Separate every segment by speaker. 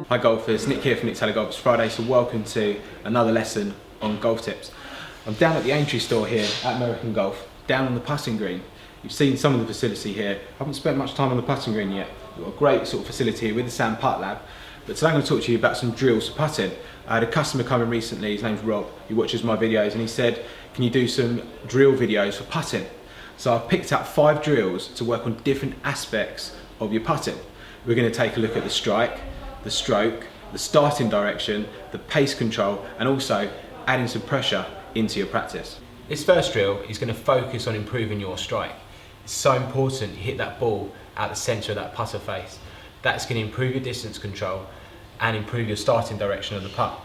Speaker 1: Hi golfers, Nick here from Nick's Hello Golf. It's Friday, so welcome to another lesson on golf tips. I'm down at the Aintree store here at American Golf, down on the putting green. You've seen some of the facility here. I haven't spent much time on the putting green yet. We've got a great sort of facility here with the Sand Putt Lab. But today I'm going to talk to you about some drills for putting. I had a customer come in recently, his name's Rob, he watches my videos, and he said, can you do some drill videos for putting? So I've picked out 5 drills to work on different aspects of your putting. We're going to take a look at the strike, the stroke, the starting direction, the pace control, and also adding some pressure into your practice. This first drill is going to focus on improving your strike. It's so important you hit that ball at the centre of that putter face. That's going to improve your distance control and improve your starting direction of the putt.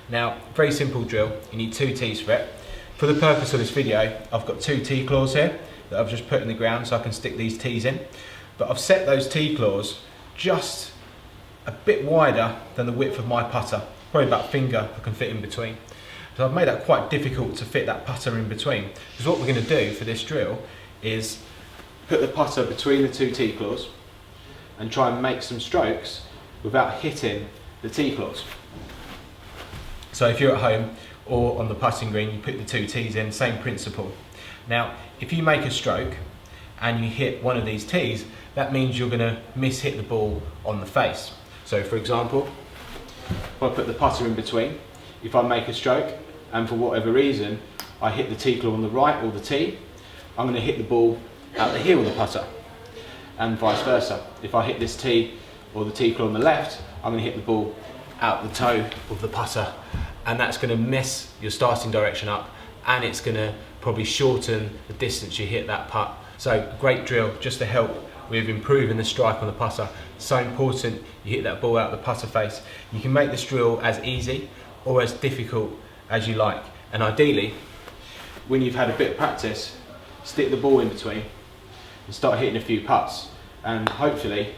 Speaker 1: Now, very simple drill, you need 2 tees for it. For the purpose of this video, I've got 2 tee claws here that I've just put in the ground so I can stick these tees in. But I've set those tee claws just a bit wider than the width of my putter, probably about a finger I can fit in between. So I've made that quite difficult to fit that putter in between. Because what we're going to do for this drill is put the putter between the 2 tee claws and try and make some strokes without hitting the tee claws. So if you're at home or on the putting green, you put the 2 tees in, same principle. Now, if you make a stroke and you hit one of these tees, that means you're going to miss-hit the ball on the face. So for example, if I put the putter in between, if I make a stroke and for whatever reason I hit the tee claw on the right or the tee, I'm going to hit the ball out the heel of the putter, and vice versa. If I hit this tee or the tee claw on the left, I'm going to hit the ball out the toe of the putter, and that's going to mess your starting direction up, and it's going to probably shorten the distance you hit that putt. So great drill just to help with improving the strike on the putter. So important you hit that ball out the putter face. You can make this drill as easy or as difficult as you like, and ideally when you've had a bit of practice, stick the ball in between and start hitting a few putts, and hopefully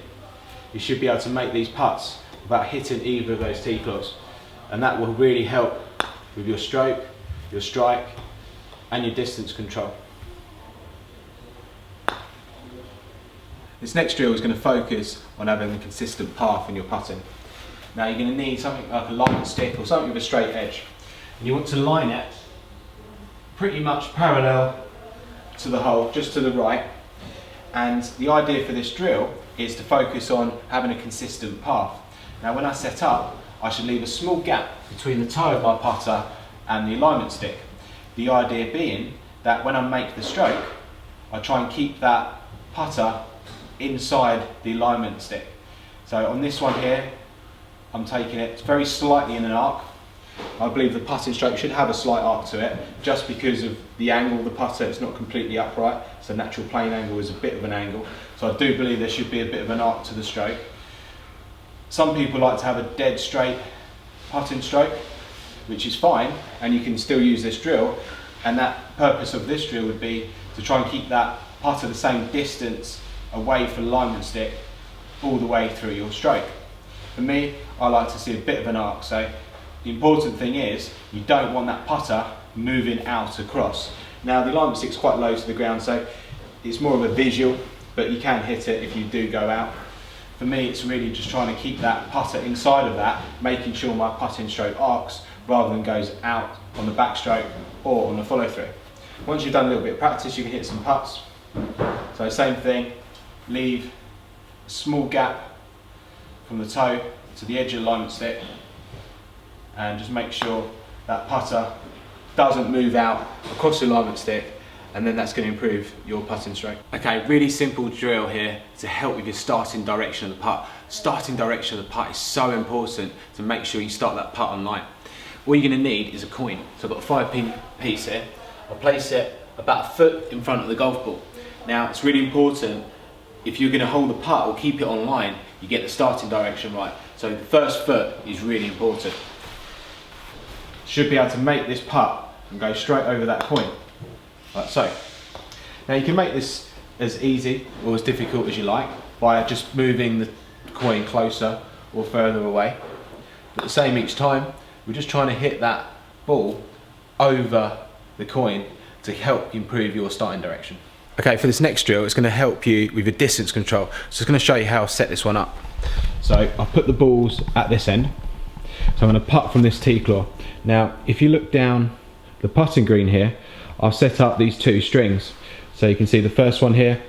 Speaker 1: you should be able to make these putts without hitting either of those tee claws, and that will really help with your stroke, your strike and your distance control. This next drill is going to focus on having a consistent path in your putting. Now you're going to need something like a alignment stick or something with a straight edge, and you want to line it pretty much parallel to the hole, just to the right. And the idea for this drill is to focus on having a consistent path. Now when I set up, I should leave a small gap between the toe of my putter and the alignment stick. The idea being that when I make the stroke, I try and keep that putter inside the alignment stick. So on this one here, I'm taking it very slightly in an arc. I believe the putting stroke should have a slight arc to it, just because of the angle of the putter. It's not completely upright, so natural plane angle is a bit of an angle. So I do believe there should be a bit of an arc to the stroke. Some people like to have a dead straight putting stroke, which is fine, and you can still use this drill, and that purpose of this drill would be to try and keep that putter the same distance away from the alignment stick all the way through your stroke. For me, I like to see a bit of an arc, so the important thing is you don't want that putter moving out across. Now the alignment stick's quite low to the ground, so it's more of a visual, but you can hit it if you do go out. For me, it's really just trying to keep that putter inside of that, making sure my putting stroke arcs rather than goes out on the backstroke or on the follow through. Once you've done a little bit of practice, you can hit some putts. So same thing, leave a small gap from the toe to the edge of the alignment stick, and just make sure that putter doesn't move out across the alignment stick, and then that's going to improve your putting stroke. Okay, really simple drill here to help with your starting direction of the putt. Starting direction of the putt is so important to make sure you start that putt on line. All you're going to need is a coin. So I've got a 5p piece here. I'll place it about a foot in front of the golf ball. Now it's really important, if you're going to hold the putt or keep it on line, you get the starting direction right. So the first foot is really important. Should be able to make this putt and go straight over that coin, like so. Now you can make this as easy or as difficult as you like by just moving the coin closer or further away. But the same each time, we're just trying to hit that ball over the coin to help improve your starting direction. Okay, for this next drill, it's going to help you with your distance control. So it's going to show you how to set this one up. So I'll put the balls at this end. So I'm going to putt from this tee claw. Now, if you look down the putting green here, I've set up these two strings. So you can see the first one here,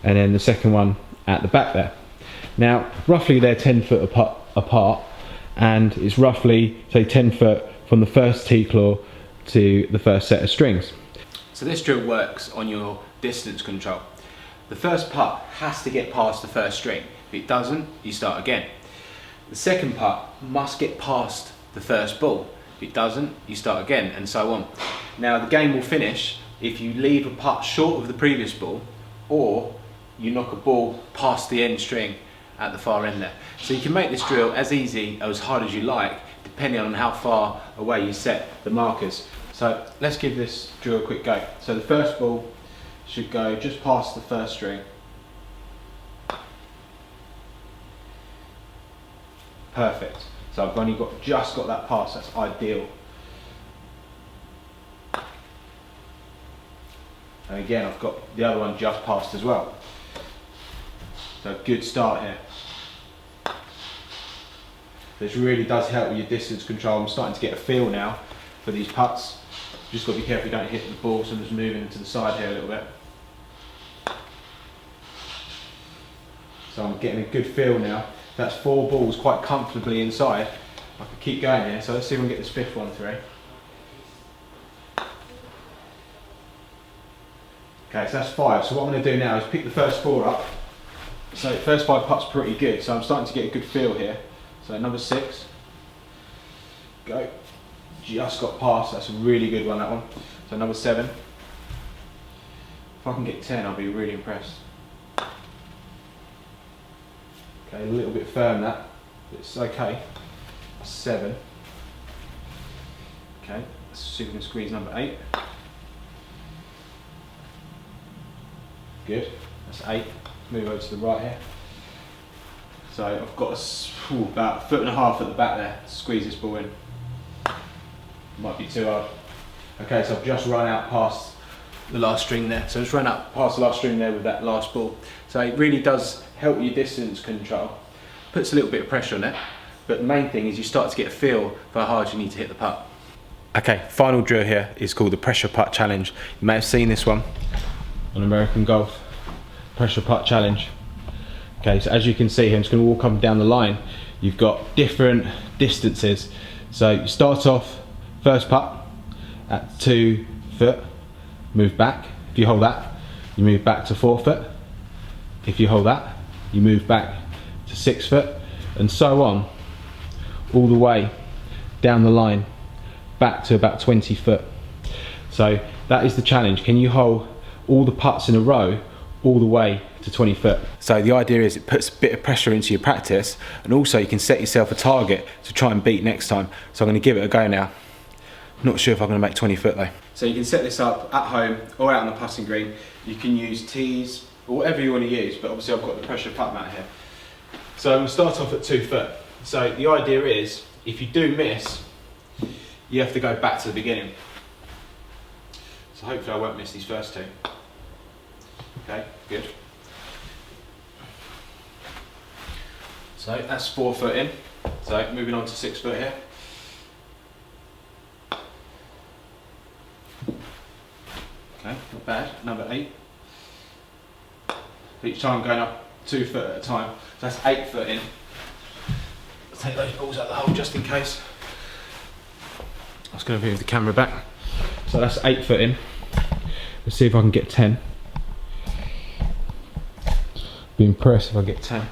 Speaker 1: and then the second one at the back there. Now, roughly they're 10 foot apart, and it's roughly, say, 10 foot from the first tee claw to the first set of strings. So this drill works on your distance control. The first putt has to get past the first string. If it doesn't, you start again. The second putt must get past the first ball. If it doesn't, you start again, and so on. Now, the game will finish if you leave a putt short of the previous ball, or you knock a ball past the end string at the far end there. So you can make this drill as easy or as hard as you like, depending on how far away you set the markers. So let's give this drill a quick go. So the first ball should go just past the first string. Perfect. So I've only just got that pass, that's ideal. And again, I've got the other one just passed as well. So good start here. This really does help with your distance control. I'm starting to get a feel now for these putts. Just got to be careful you don't hit the ball, so I'm just moving to the side here a little bit. So I'm getting a good feel now. That's 4 balls quite comfortably inside. I can keep going here, so let's see if we can get this fifth one through. Okay, so that's 5. So what I'm going to do now is pick the first 4 up. So first 5 putts pretty good, so I'm starting to get a good feel here. So number 6, go. Just got past, that's a really good one, that one. So number 7. If I can get 10, I'll be really impressed. Okay, a little bit firm that, but it's okay. 7. Okay, let's see if we can squeeze number 8. Good, that's 8. Move over to the right here. So I've got about 1.5 foot at the back there to squeeze this ball in. Might be too hard. Okay, so I've just run out past the last string there. So just run out past the last string there with that last ball. So it really does help your distance control. Puts a little bit of pressure on it, but the main thing is you start to get a feel for how hard you need to hit the putt. Okay, final drill here is called the pressure putt challenge. You may have seen this one on American Golf. Pressure putt challenge. Okay, so as you can see here, I'm just going to walk up and down the line. You've got different distances. So you start off first putt at 2 foot, move back. If you hold that, you move back to 4 foot. If you hold that, you move back to 6 foot, and so on, all the way down the line, back to about 20 foot. So that is the challenge. Can you hold all the putts in a row all the way to 20 foot? So the idea is it puts a bit of pressure into your practice, and also you can set yourself a target to try and beat next time. So I'm going to give it a go now. Not sure if I'm going to make 20 foot though. So you can set this up at home or out on the putting green. You can use tees or whatever you want to use, but obviously I've got the pressure putt mat here. So I'm going to start off at 2 foot. So the idea is, if you do miss, you have to go back to the beginning. So hopefully I won't miss these first 2. Okay, good. So that's 4 foot in. So moving on to 6 foot here. Okay, not bad. Number 8. Each time going up 2 foot at a time. So that's 8 foot in. I'll take those balls out of the hole just in case. I was going to move the camera back. So that's 8 foot in. Let's see if I can get 10. Be impressed if I get 10.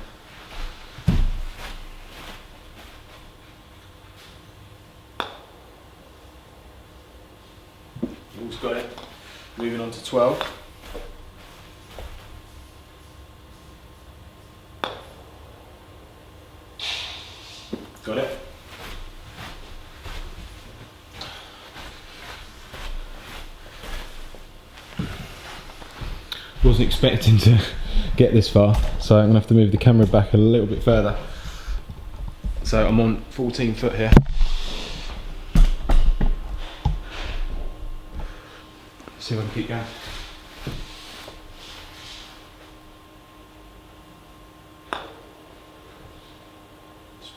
Speaker 1: All's got it. Moving on to 12. Got it. Wasn't expecting to get this far, so I'm going to have to move the camera back a little bit further. So I'm on 14 foot here. See if I can keep going.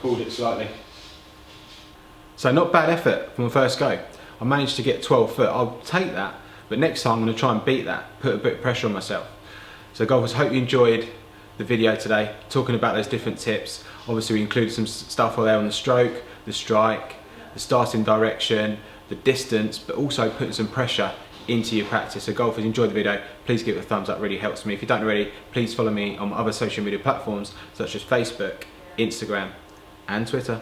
Speaker 1: pulled it slightly. So not bad effort from the first go. I managed to get 12 foot. I'll take that, but next time I'm going to try and beat that, put a bit of pressure on myself. So golfers, hope you enjoyed the video today, talking about those different tips. Obviously we included some stuff there on the stroke, the strike, the starting direction, the distance, but also putting some pressure into your practice. So golfers, enjoy the video. Please give it a thumbs up, really helps me. If you don't already, please follow me on my other social media platforms such as Facebook, Instagram and Twitter.